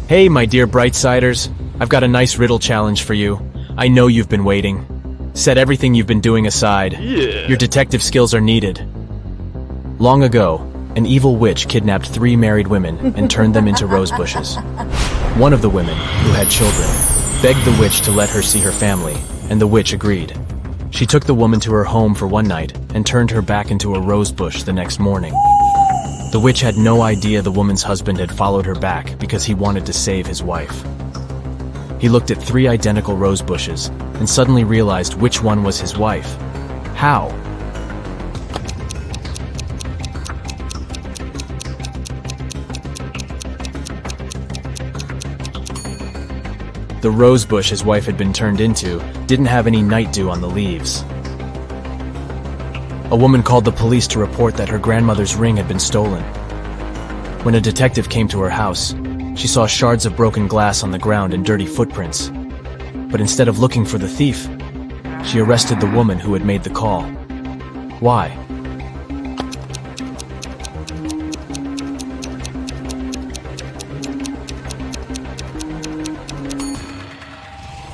Hey, my dear Brightsiders. I've got a nice riddle challenge for you. I know you've been waiting. Set everything you've been doing aside. Your detective skills are needed. Long ago, an evil witch kidnapped 3 married women and turned them into rose bushes. One of the women, who had children, begged the witch to let her see her family, and the witch agreed. She took the woman to her home for one night and turned her back into a rose bush the next morning. The witch had no idea the woman's husband had followed her back because he wanted to save his wife. He looked at 3 identical rose bushes and suddenly realized which one was his wife. How? The rose bush his wife had been turned into didn't have any night dew on the leaves. A woman called the police to report that her grandmother's ring had been stolen. When a detective came to her house, she saw shards of broken glass on the ground and dirty footprints. But instead of looking for the thief, she arrested the woman who had made the call. Why?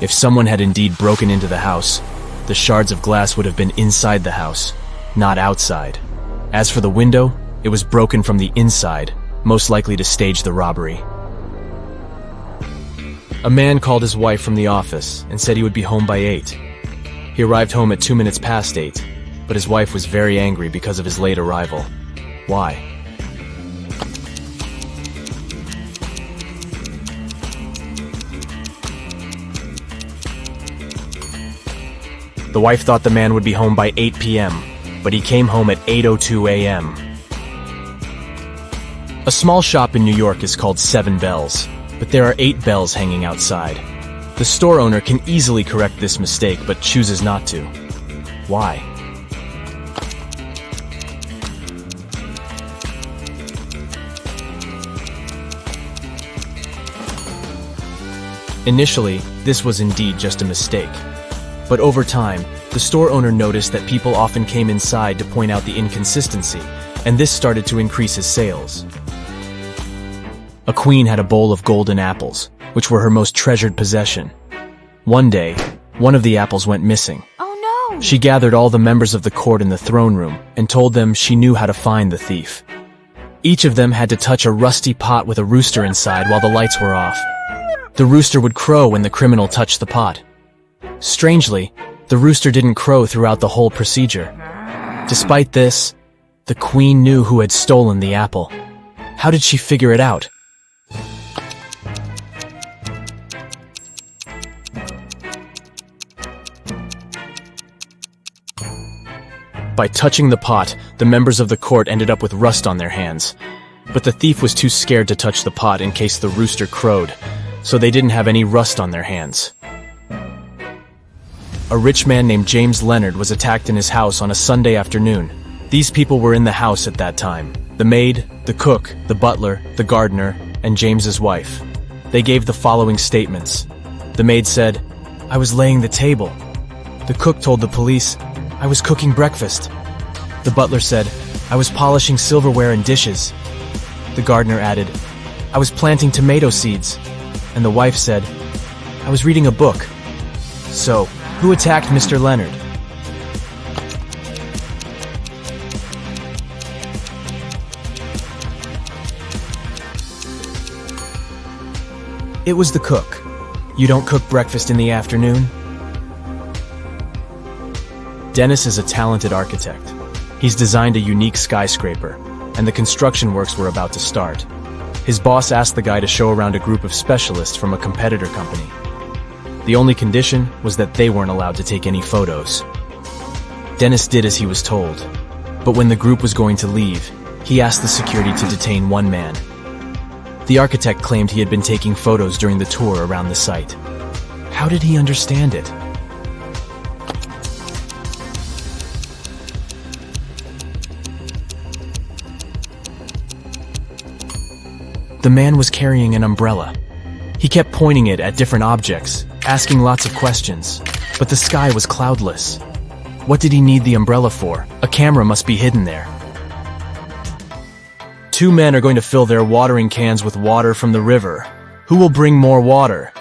If someone had indeed broken into the house, the shards of glass would have been inside the house, not outside. As for the window, it was broken from the inside, most likely to stage the robbery. A man called his wife from the office and said he would be home by 8. He arrived home at 2 minutes past 8, but his wife was very angry because of his late arrival. Why? The wife thought the man would be home by 8 p.m., but he came home at 8:02 a.m. A small shop in New York is called 7 Bells, but there are 8 bells hanging outside. The store owner can easily correct this mistake, but chooses not to. Why? Initially, this was indeed just a mistake. But over time, the store owner noticed that people often came inside to point out the inconsistency, and this started to increase his sales. A queen had a bowl of golden apples, which were her most treasured possession. One day, one of the apples went missing. Oh no! She gathered all the members of the court in the throne room and told them she knew how to find the thief. Each of them had to touch a rusty pot with a rooster inside while the lights were off. The rooster would crow when the criminal touched the pot. Strangely, the rooster didn't crow throughout the whole procedure. Despite this, the queen knew who had stolen the apple. How did she figure it out? By touching the pot, the members of the court ended up with rust on their hands. But the thief was too scared to touch the pot in case the rooster crowed, so they didn't have any rust on their hands. A rich man named James Leonard was attacked in his house on a Sunday afternoon. These people were in the house at that time: the maid, the cook, the butler, the gardener, and James's wife. They gave the following statements. The maid said, "I was laying the table." The cook told the police, "I was cooking breakfast." The butler said, "I was polishing silverware and dishes." The gardener added, "I was planting tomato seeds." And the wife said, "I was reading a book." So, who attacked Mr. Leonard? It was the cook. You don't cook breakfast in the afternoon? Dennis is a talented architect. He's designed a unique skyscraper, and the construction works were about to start. His boss asked the guy to show around a group of specialists from a competitor company. The only condition was that they weren't allowed to take any photos. Dennis did as he was told, but when the group was going to leave, he asked the security to detain one man. The architect claimed he had been taking photos during the tour around the site. How did he understand it? The man was carrying an umbrella. He kept pointing it at different objects, asking lots of questions, but the sky was cloudless. What did he need the umbrella for? A camera must be hidden there. 2 men are going to fill their watering cans with water from the river. Who will bring more water?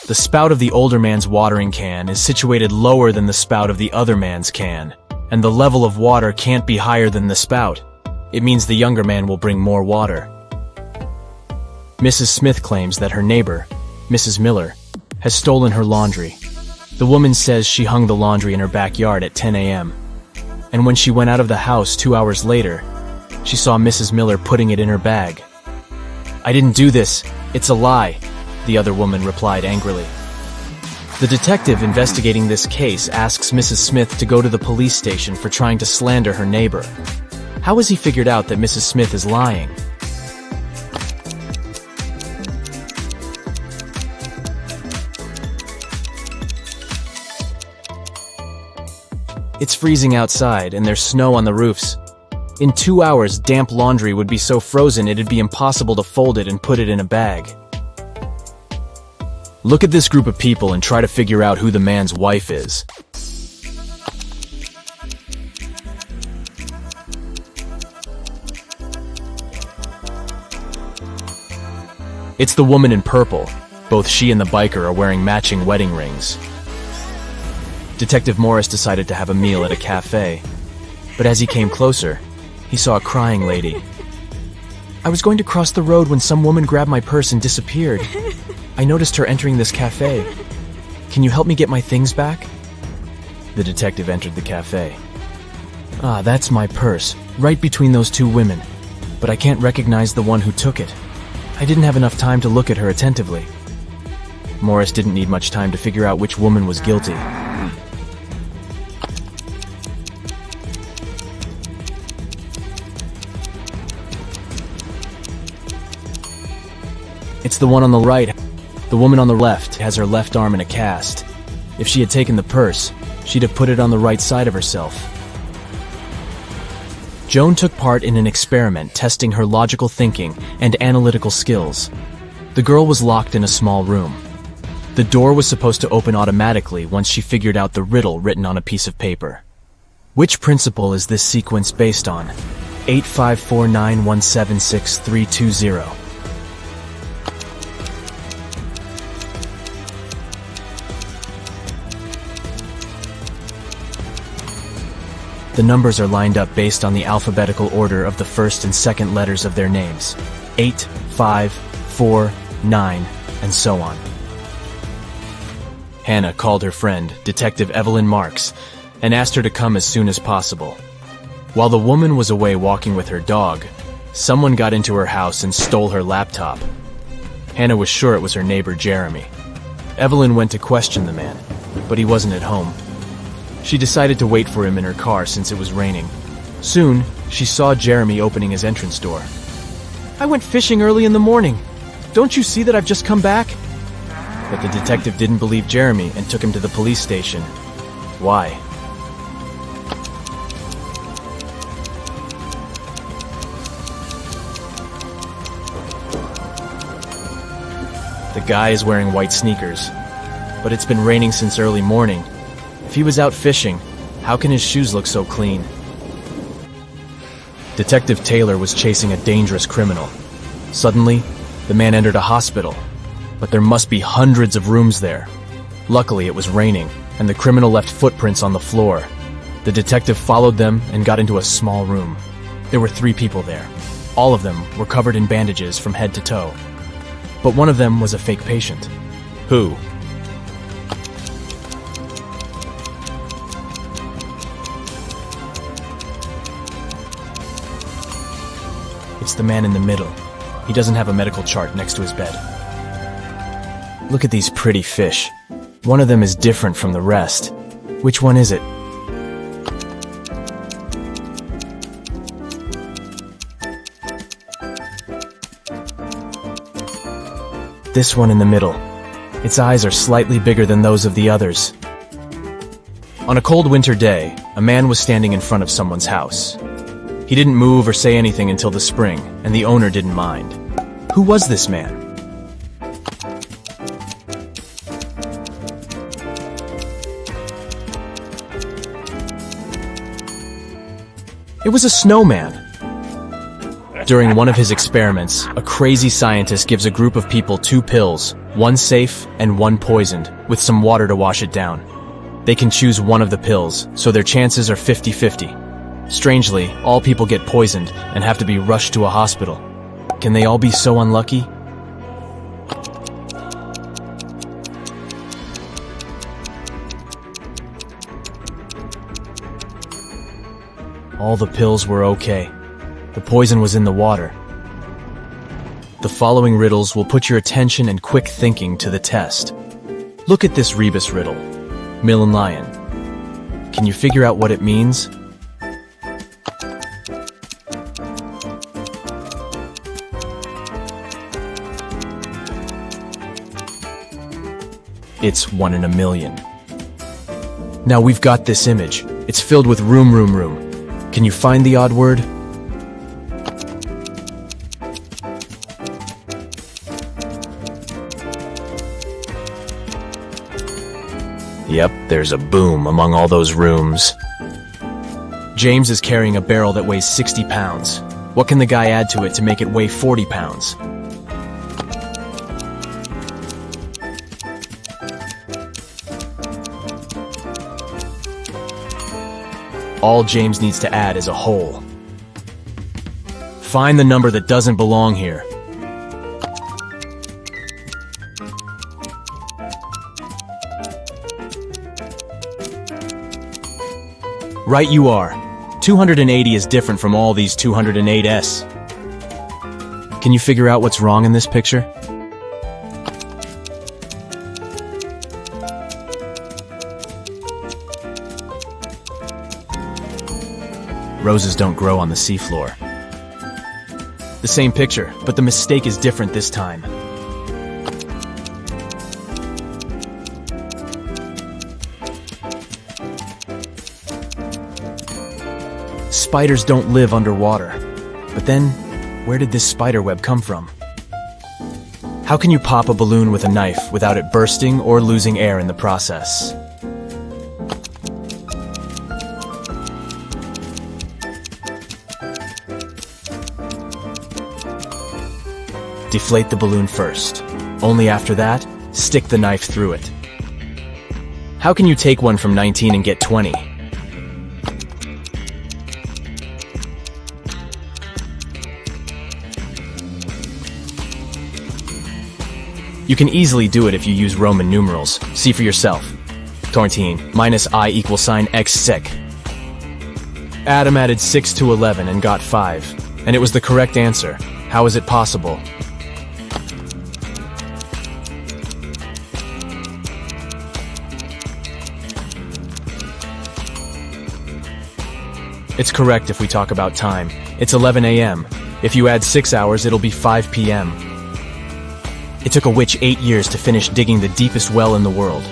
The spout of the older man's watering can is situated lower than the spout of the other man's can, and the level of water can't be higher than the spout. It means the younger man will bring more water. Mrs. Smith claims that her neighbor, Mrs. Miller, has stolen her laundry. The woman says she hung the laundry in her backyard at 10 a.m. And when she went out of the house 2 hours later, she saw Mrs. Miller putting it in her bag. "I didn't do this. It's a lie," the other woman replied angrily. The detective investigating this case asks Mrs. Smith to go to the police station for trying to slander her neighbor. How has he figured out that Mrs. Smith is lying? It's freezing outside, and there's snow on the roofs. In 2 hours, damp laundry would be so frozen it'd be impossible to fold it and put it in a bag. Look at this group of people and try to figure out who the man's wife is. It's the woman in purple. Both she and the biker are wearing matching wedding rings. Detective Morris decided to have a meal at a cafe, but as he came closer, he saw a crying lady. "I was going to cross the road when some woman grabbed my purse and disappeared. I noticed her entering this cafe. Can you help me get my things back?" The detective entered the cafe. "Ah, that's my purse, right between those two women, but I can't recognize the one who took it. I didn't have enough time to look at her attentively." Morris didn't need much time to figure out which woman was guilty. It's the one on the right. The woman on the left has her left arm in a cast. If she had taken the purse, she'd have put it on the right side of herself. Joan took part in an experiment testing her logical thinking and analytical skills. The girl was locked in a small room. The door was supposed to open automatically once she figured out the riddle written on a piece of paper. Which principle is this sequence based on? 85491763320. The numbers are lined up based on the alphabetical order of the first and second letters of their names. 8, 5, 4, 9, and so on. Hannah called her friend, Detective Evelyn Marks, and asked her to come as soon as possible. While the woman was away walking with her dog, someone got into her house and stole her laptop. Hannah was sure it was her neighbor Jeremy. Evelyn went to question the man, but he wasn't at home. She decided to wait for him in her car since it was raining. Soon, she saw Jeremy opening his entrance door. "I went fishing early in the morning. Don't you see that I've just come back?" But the detective didn't believe Jeremy and took him to the police station. Why? The guy is wearing white sneakers, but it's been raining since early morning. If he was out fishing, how can his shoes look so clean? Detective Taylor was chasing a dangerous criminal. Suddenly, the man entered a hospital, but there must be hundreds of rooms there. Luckily, it was raining, and the criminal left footprints on the floor. The detective followed them and got into a small room. There were 3 people there. All of them were covered in bandages from head to toe. But one of them was a fake patient. Who? It's the man in the middle. He doesn't have a medical chart next to his bed. Look at these pretty fish. One of them is different from the rest. Which one is it? This one in the middle. Its eyes are slightly bigger than those of the others. On a cold winter day, a man was standing in front of someone's house. He didn't move or say anything until the spring, and the owner didn't mind. Who was this man? It was a snowman. During one of his experiments, a crazy scientist gives a group of people 2 pills, one safe and one poisoned, with some water to wash it down. They can choose one of the pills, so their chances are 50-50. Strangely, all people get poisoned and have to be rushed to a hospital. Can they all be so unlucky? All the pills were okay. The poison was in the water. The following riddles will put your attention and quick thinking to the test. Look at this rebus riddle. Mill and lion. Can you figure out what it means? It's 1 in a million. Now we've got this image. It's filled with room. Can you find the odd word? Yep, there's a boom among all those rooms. James is carrying a barrel that weighs 60 pounds. What can the guy add to it to make it weigh 40 pounds? All James needs to add is a hole. Find the number that doesn't belong here. Right you are. 280 is different from all these 208s. Can you figure out what's wrong in this picture? Roses don't grow on the seafloor. The same picture, but the mistake is different this time. Spiders don't live underwater. But then, where did this spider web come from? How can you pop a balloon with a knife without it bursting or losing air in the process? Deflate the balloon first. Only after that, stick the knife through it. How can you take one from 19 and get 20? You can easily do it if you use Roman numerals. See for yourself. 14 minus I equals sign x sec. Adam added 6 to 11 and got 5. And it was the correct answer. How is it possible? It's correct if we talk about time. It's 11 a.m. If you add 6 hours, it'll be 5 p.m. It took a witch 8 years to finish digging the deepest well in the world.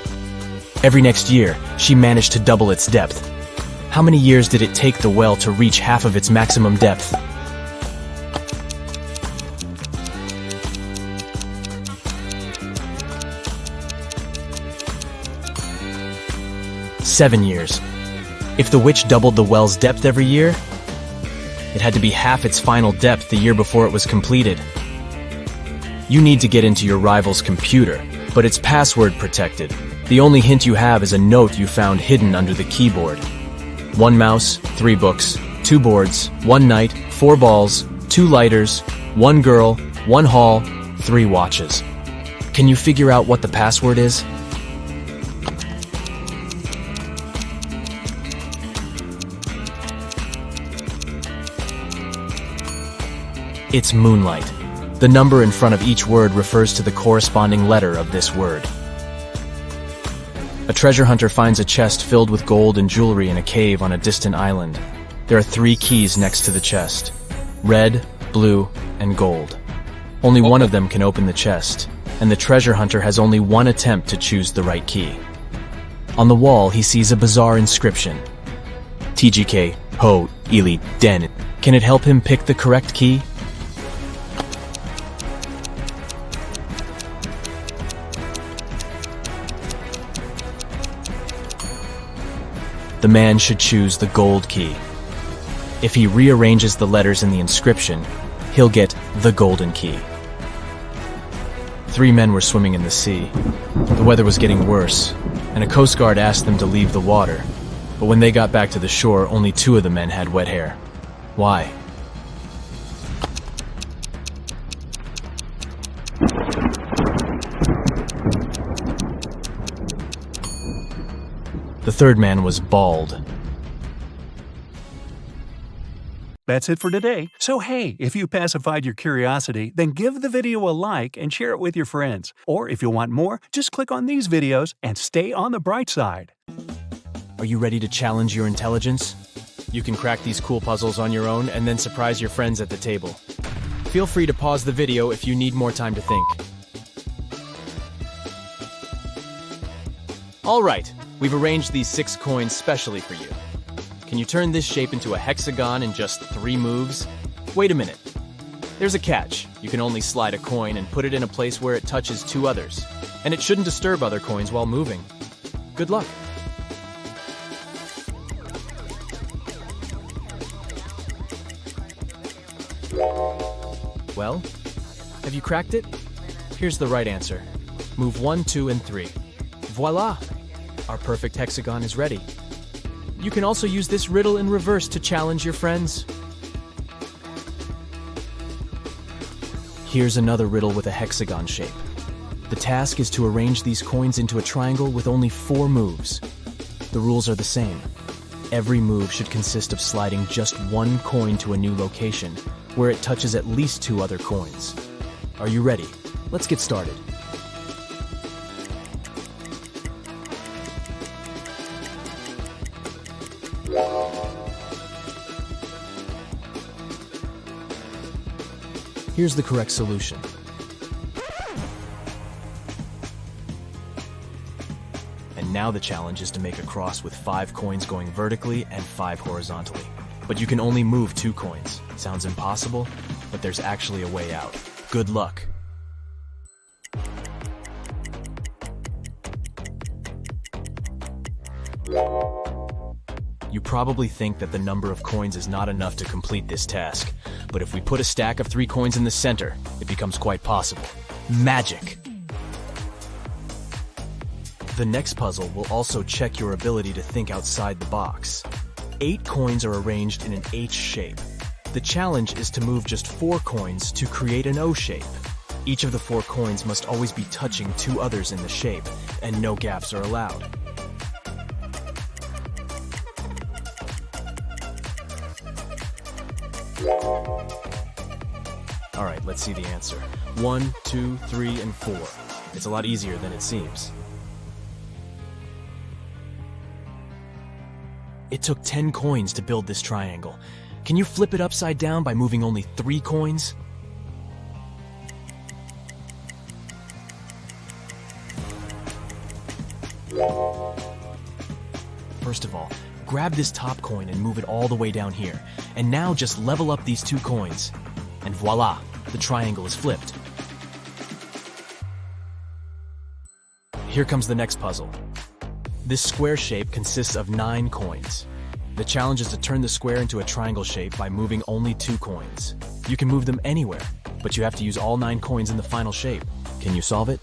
Every next year, she managed to double its depth. How many years did it take the well to reach half of its maximum depth? Seven years. If the witch doubled the well's depth every year, it had to be half its final depth the year before it was completed. You need to get into your rival's computer, but it's password protected. The only hint you have is a note you found hidden under the keyboard. 1 mouse, 3 books, 2 boards, 1 knight, 4 balls, 2 lighters, 1 girl, 1 hall, 3 watches. Can you figure out what the password is? It's moonlight. The number in front of each word refers to the corresponding letter of this word. A treasure hunter finds a chest filled with gold and jewelry in a cave on a distant island. There are 3 keys next to the chest: red, blue, and gold. Only one of them can open the chest, and the treasure hunter has only one attempt to choose the right key. On the wall, he sees a bizarre inscription. TGK, Ho, Ili, Den. Can it help him pick the correct key? The man should choose the gold key. If he rearranges the letters in the inscription, he'll get the golden key. 3 men were swimming in the sea. The weather was getting worse, and a Coast Guard asked them to leave the water. But when they got back to the shore, only 2 of the men had wet hair. Why? The 3rd man was bald. That's it for today. So hey, if you pacified your curiosity, then give the video a like and share it with your friends. Or if you want more, just click on these videos and stay on the bright side. Are you ready to challenge your intelligence? You can crack these cool puzzles on your own and then surprise your friends at the table. Feel free to pause the video if you need more time to think. All right, we've arranged these 6 coins specially for you. Can you turn this shape into a hexagon in just 3 moves? Wait a minute. There's a catch. You can only slide a coin and put it in a place where it touches 2 others. And it shouldn't disturb other coins while moving. Good luck. Well, have you cracked it? Here's the right answer. Move 1, 2, and 3. Voila! Our perfect hexagon is ready. You can also use this riddle in reverse to challenge your friends. Here's another riddle with a hexagon shape. The task is to arrange these coins into a triangle with only 4 moves. The rules are the same. Every move should consist of sliding just 1 coin to a new location, where it touches at least 2 other coins. Are you ready? Let's get started. Here's the correct solution. And now the challenge is to make a cross with 5 coins going vertically and 5 horizontally. But you can only move 2 coins. Sounds impossible, but there's actually a way out. Good luck. You probably think that the number of coins is not enough to complete this task, but if we put a stack of 3 coins in the center, it becomes quite possible. Magic! The next puzzle will also check your ability to think outside the box. 8 coins are arranged in an H shape. The challenge is to move just 4 coins to create an O shape. Each of the 4 coins must always be touching 2 others in the shape, and no gaps are allowed. Alright, let's see the answer. 1, 2, 3, and 4. It's a lot easier than it seems. It took 10 coins to build this triangle. Can you flip it upside down by moving only 3 coins? First of all, grab this top coin and move it all the way down here. And now just level up these 2 coins. And voila, the triangle is flipped. Here comes the next puzzle. This square shape consists of 9 coins. The challenge is to turn the square into a triangle shape by moving only 2 coins. You can move them anywhere, but you have to use all 9 coins in the final shape. Can you solve it?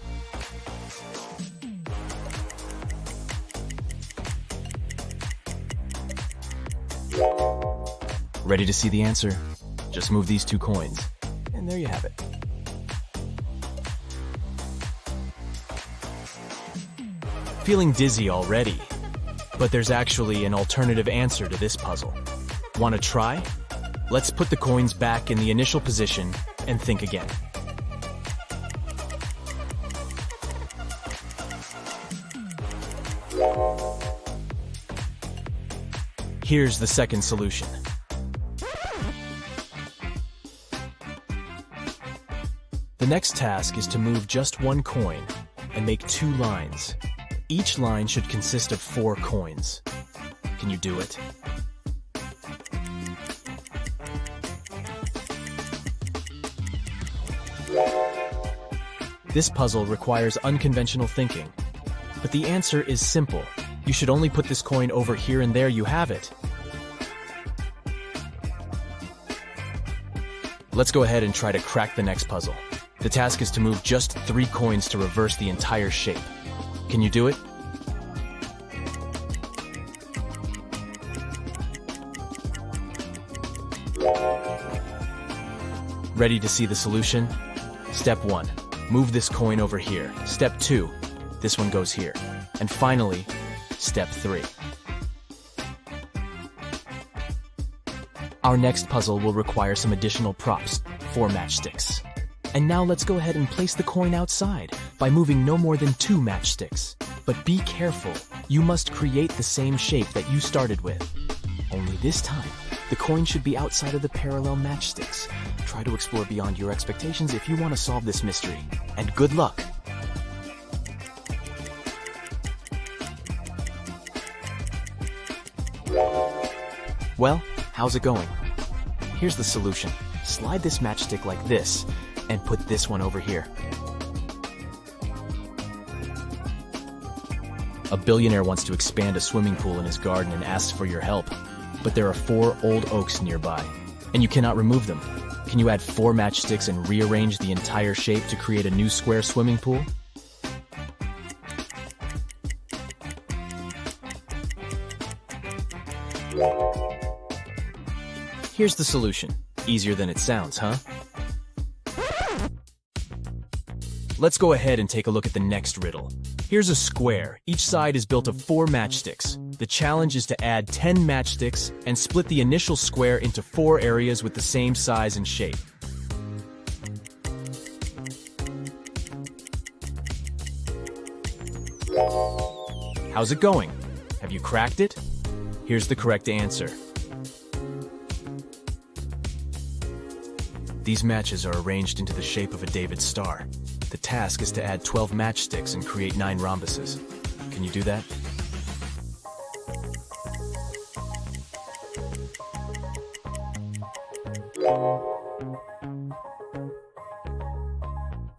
Ready to see the answer? Just move these 2 coins. And there you have it. Feeling dizzy already? But there's actually an alternative answer to this puzzle. Want to try? Let's put the coins back in the initial position and think again. Here's the second solution. The next task is to move just 1 coin and make 2 lines. Each line should consist of 4 coins. Can you do it? This puzzle requires unconventional thinking, but the answer is simple. You should only put this coin over here and there you have it. Let's go ahead and try to crack the next puzzle. The task is to move just 3 coins to reverse the entire shape. Can you do it? Ready to see the solution? Step 1. Move this coin over here. Step 2. This one goes here. And finally, step 3. Our next puzzle will require some additional props, 4 matchsticks. And now let's go ahead and place the coin outside by moving no more than 2 matchsticks. But be careful, you must create the same shape that you started with. Only this time, the coin should be outside of the parallel matchsticks. Try to explore beyond your expectations if you want to solve this mystery. And good luck! Well, how's it going? Here's the solution. Slide this matchstick like this, and put this one over here. A billionaire wants to expand a swimming pool in his garden and asks for your help. But there are 4 old oaks nearby, and you cannot remove them. Can you add 4 matchsticks and rearrange the entire shape to create a new square swimming pool? Here's the solution. Easier than it sounds, huh? Let's go ahead and take a look at the next riddle. Here's a square. Each side is built of 4 matchsticks. The challenge is to add 10 matchsticks and split the initial square into 4 areas with the same size and shape. How's it going? Have you cracked it? Here's the correct answer. These matches are arranged into the shape of a David star. The task is to add 12 matchsticks and create 9 rhombuses. Can you do that?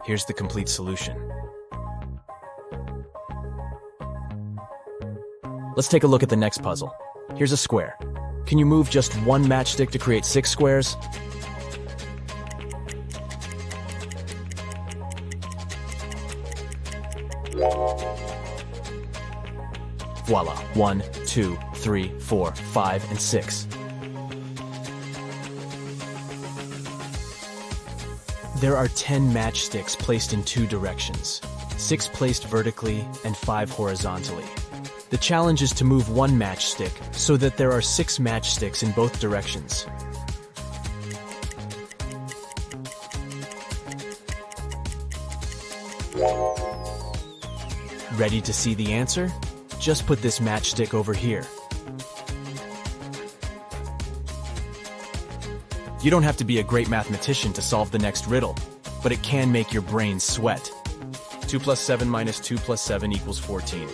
Here's the complete solution. Let's take a look at the next puzzle. Here's a square. Can you move just 1 matchstick to create 6 squares? Voila. 1, 2, 3, 4, 5, and 6. There are 10 matchsticks placed in 2 directions, 6 placed vertically and 5 horizontally. The challenge is to move 1 matchstick so that there are 6 matchsticks in both directions. Ready to see the answer? Just put this matchstick over here. You don't have to be a great mathematician to solve the next riddle, but it can make your brain sweat. 2 plus 7 minus 2 plus 7 equals 14.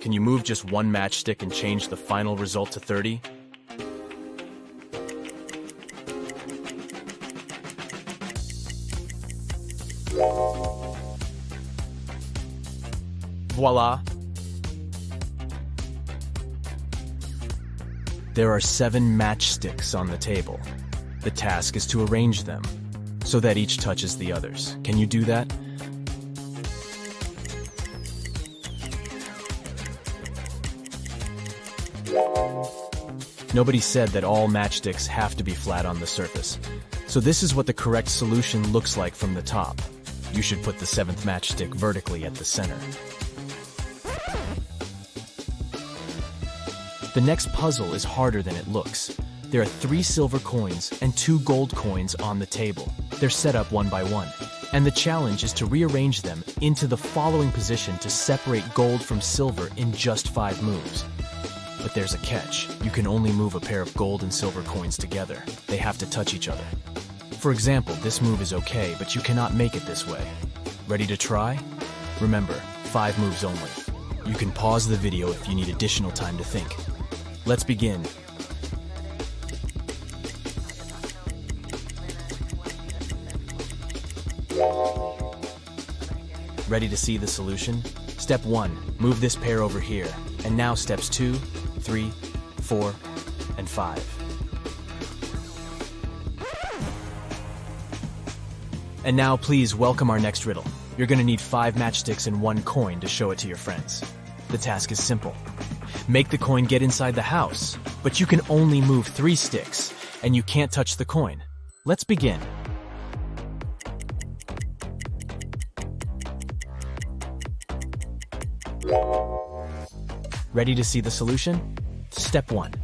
Can you move just 1 matchstick and change the final result to 30? Voila! There are 7 matchsticks on the table. The task is to arrange them so that each touches the others. Can you do that? Nobody said that all matchsticks have to be flat on the surface. So this is what the correct solution looks like from the top. You should put the 7th matchstick vertically at the center. The next puzzle is harder than it looks. There are 3 silver coins and 2 gold coins on the table. They're set up one by one, and the challenge is to rearrange them into the following position to separate gold from silver in just 5 moves. But there's a catch. You can only move a pair of gold and silver coins together. They have to touch each other. For example, this move is okay, but you cannot make it this way. Ready to try? Remember, 5 moves only. You can pause the video if you need additional time to think. Let's begin. Ready to see the solution? Step 1, move this pair over here. And now steps 2, 3, 4, and 5. And now please welcome our next riddle. You're gonna need 5 matchsticks and 1 coin to show it to your friends. The task is simple. Make the coin get inside the house, but you can only move 3 sticks, and you can't touch the coin. Let's begin. Ready to see the solution? Step 1.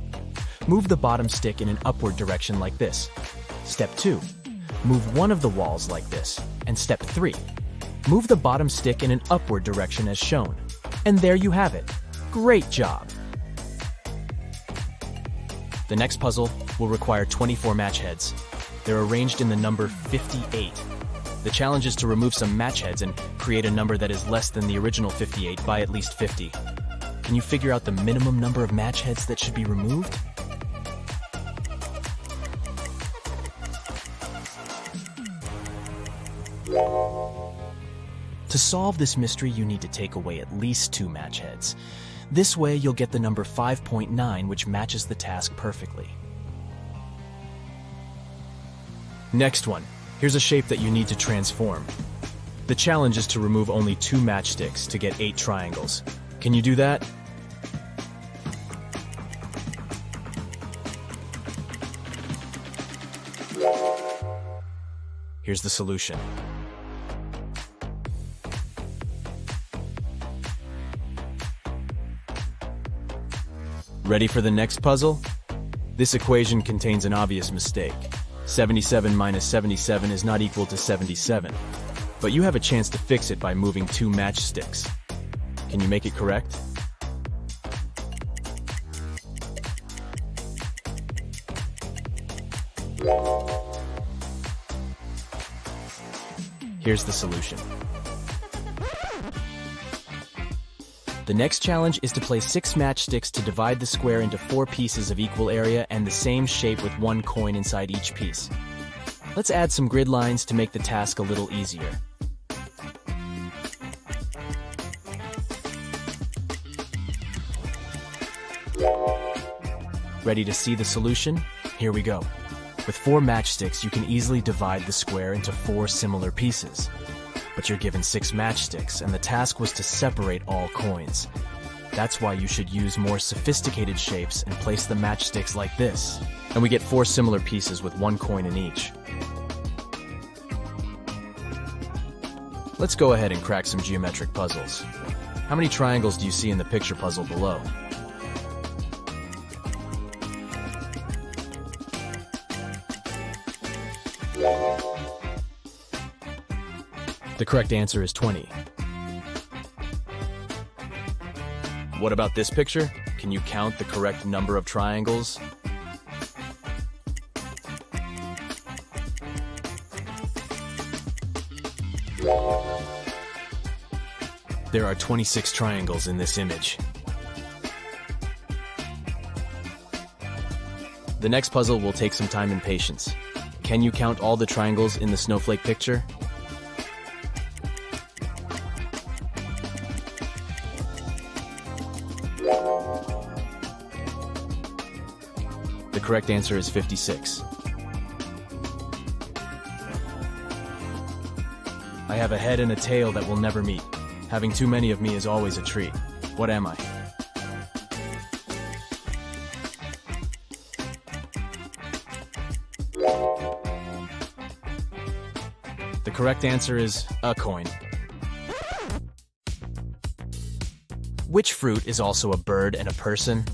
Move the bottom stick in an upward direction like this. Step 2. Move one of the walls like this. And step 3. Move the bottom stick in an upward direction as shown. And there you have it. Great job! The next puzzle will require 24 match heads. They're arranged in the number 58. The challenge is to remove some match heads and create a number that is less than the original 58 by at least 50. Can you figure out the minimum number of match heads that should be removed? To solve this mystery, you need to take away at least 2 match heads. This way, you'll get the number 5.9, which matches the task perfectly. Next one. Here's a shape that you need to transform. The challenge is to remove only 2 matchsticks to get 8 triangles. Can you do that? Here's the solution. Ready for the next puzzle? This equation contains an obvious mistake. 77 minus 77 is not equal to 77. But you have a chance to fix it by moving 2 matchsticks. Can you make it correct? Here's the solution. The next challenge is to place 6 matchsticks to divide the square into 4 pieces of equal area and the same shape with 1 coin inside each piece. Let's add some grid lines to make the task a little easier. Ready to see the solution? Here we go. With 4 matchsticks, you can easily divide the square into 4 similar pieces. But you're given 6 matchsticks, and the task was to separate all coins. That's why you should use more sophisticated shapes and place the matchsticks like this. And we get 4 similar pieces with 1 coin in each. Let's go ahead and crack some geometric puzzles. How many triangles do you see in the picture puzzle below? The correct answer is 20. What about this picture? Can you count the correct number of triangles? There are 26 triangles in this image. The next puzzle will take some time and patience. Can you count all the triangles in the snowflake picture? The correct answer is 56. I have a head and a tail that will never meet. Having too many of me is always a treat. What am I? The correct answer is a coin. Which fruit is also a bird and a person?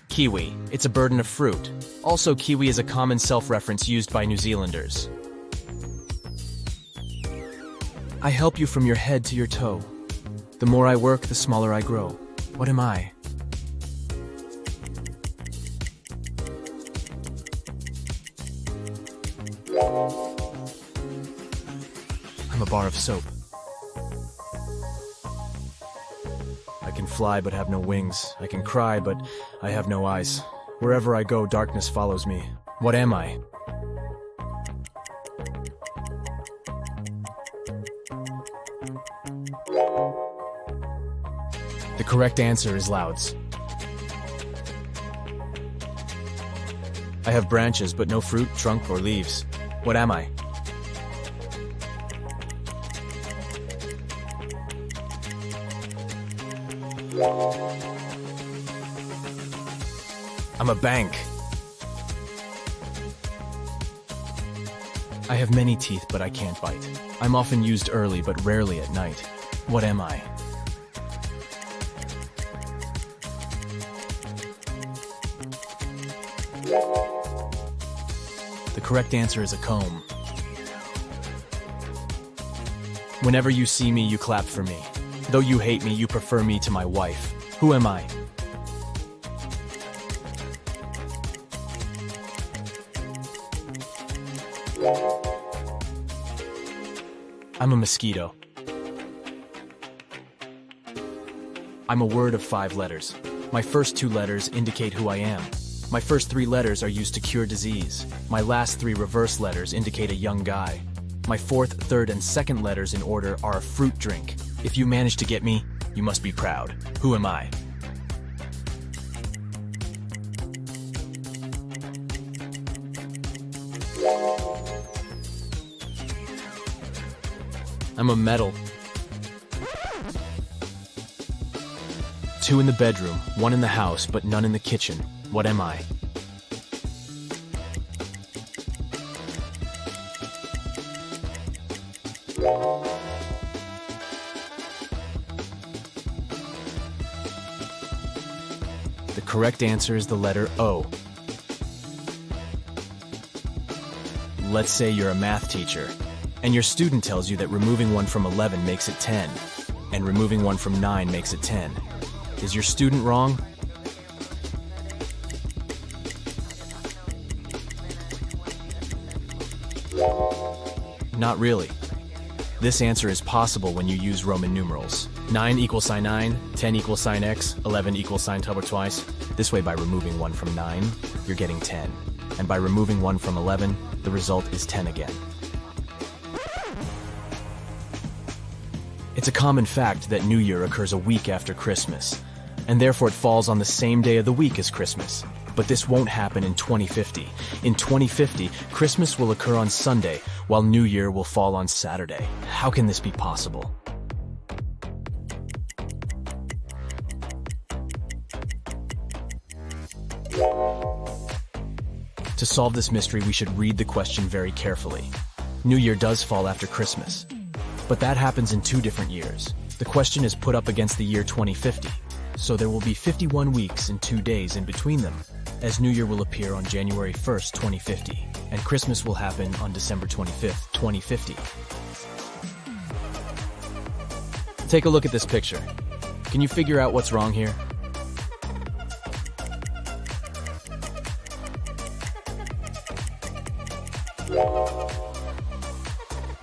Kiwi. It's a bird and a fruit. Also, kiwi is a common self-reference used by New Zealanders. I help you from your head to your toe. The more I work, the smaller I grow. What am I? I'm a bar of soap. I can fly but have no wings. I can cry but I have no eyes. Wherever I go, darkness follows me. What am I? The correct answer is louds. I have branches, but no fruit, trunk, or leaves. What am I? I'm a bank. I have many teeth, but I can't bite. I'm often used early, but rarely at night. What am I? The correct answer is a comb. Whenever you see me, you clap for me. Though you hate me, you prefer me to my wife. Who am I? I'm a mosquito. I'm a word of 5 letters. My first 2 letters indicate who I am. My first 3 letters are used to cure disease. My last 3 reverse letters indicate a young guy. My 4th, 3rd, and 2nd letters in order are a fruit drink. If you manage to get me, you must be proud. Who am I? I'm a medal. 2 in the bedroom, 1 in the house, but none in the kitchen. What am I? The correct answer is the letter O. Let's say you're a math teacher, and your student tells you that removing 1 from 11 makes it 10, and removing 1 from 9 makes it 10. Is your student wrong? Not really. This answer is possible when you use Roman numerals. 9 equals sine 9, 10 equals sine x, 11 equals sine double twice. This way, by removing 1 from 9, you're getting 10. And by removing 1 from 11, the result is 10 again. It's a common fact that New Year occurs a week after Christmas, and therefore it falls on the same day of the week as Christmas. But this won't happen in 2050. In 2050, Christmas will occur on Sunday, while New Year will fall on Saturday. How can this be possible? To solve this mystery, we should read the question very carefully. New Year does fall after Christmas, but that happens in 2 different years. The question is put up against the year 2050, so there will be 51 weeks and 2 days in between them, as New Year will appear on January 1st, 2050, and Christmas will happen on December 25th, 2050. Take a look at this picture. Can you figure out what's wrong here?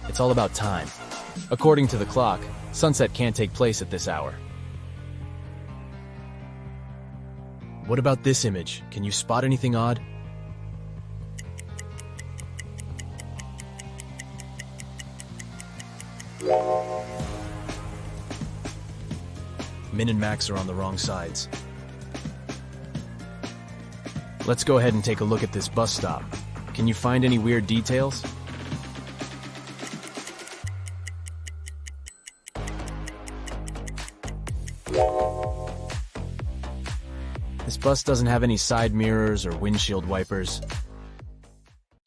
It's all about time. According to the clock, sunset can't take place at this hour. What about this image? Can you spot anything odd? Min and Max are on the wrong sides. Let's go ahead and take a look at this bus stop. Can you find any weird details? This bus doesn't have any side mirrors or windshield wipers.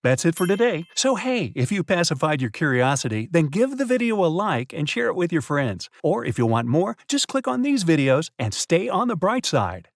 That's it for today. So hey, if you pacified your curiosity, then give the video a like and share it with your friends. Or if you want more, just click on these videos and stay on the bright side.